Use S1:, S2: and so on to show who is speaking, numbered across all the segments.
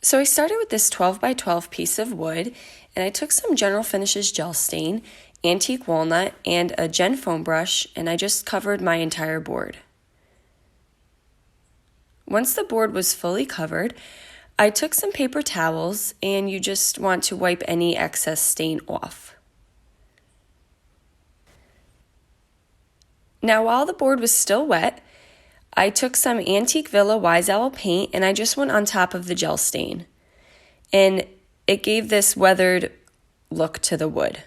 S1: So I started with this 12 by 12 piece of wood, and I took some General Finishes gel stain, antique walnut, and a Gen foam brush, and I just covered my entire board. Once the board was fully covered, I took some paper towels, and you just want to wipe any excess stain off. Now, while the board was still wet, I took some Antique Villa Wise Owl paint, and I just went on top of the gel stain. And it gave this weathered look to the wood.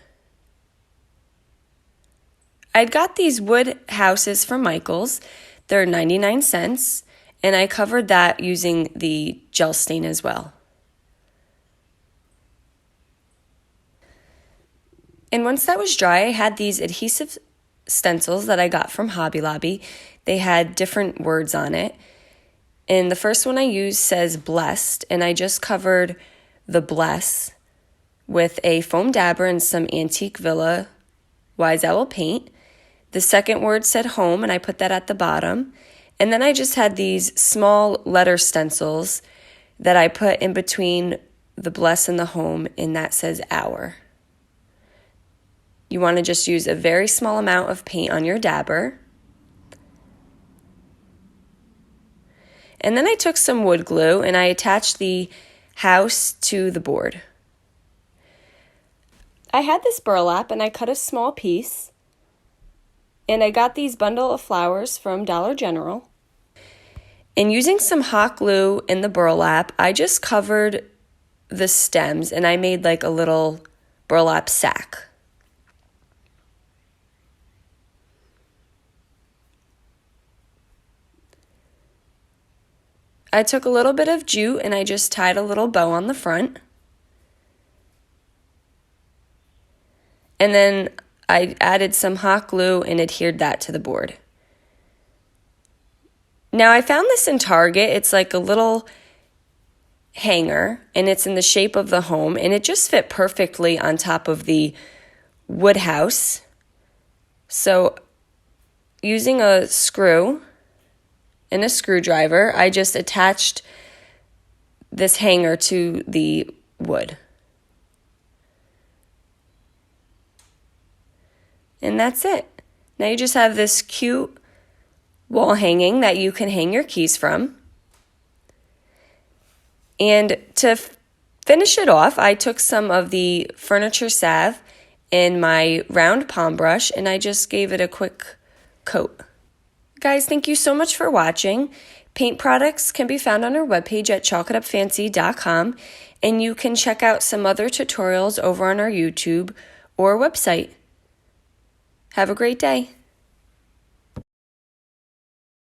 S1: I'd got these wood houses from Michael's. They're 99 cents, and I covered that using the gel stain as well. And once that was dry, I had these adhesive stencils that I got from Hobby Lobby. They had different words on it. And the first one I used says blessed, and I just covered the bless with a foam dabber and some Antique Villa Wise Owl paint. The second word said home, and I put that at the bottom. And then I just had these small letter stencils that I put in between the bless and the home, and that says hour. You want to just use a very small amount of paint on your dabber. And then I took some wood glue and I attached the house to the board. I had this burlap and I cut a small piece. And I got these bundle of flowers from Dollar General. And using some hot glue in the burlap, I just covered the stems and I made like a little burlap sack. I took a little bit of jute and I just tied a little bow on the front. And then I added some hot glue and adhered that to the board. Now I found this in Target. It's like a little hanger and it's in the shape of the home and it just fit perfectly on top of the wood house. So using a screw and a screwdriver, I just attached this hanger to the wood. And that's it. Now you just have this cute wall hanging that you can hang your keys from. And to finish it off, I took some of the furniture salve in my round palm brush and I just gave it a quick coat. Guys, thank you so much for watching. Paint products can be found on our webpage at chalkitupfancy.com, and you can check out some other tutorials over on our YouTube or website. Have a great day.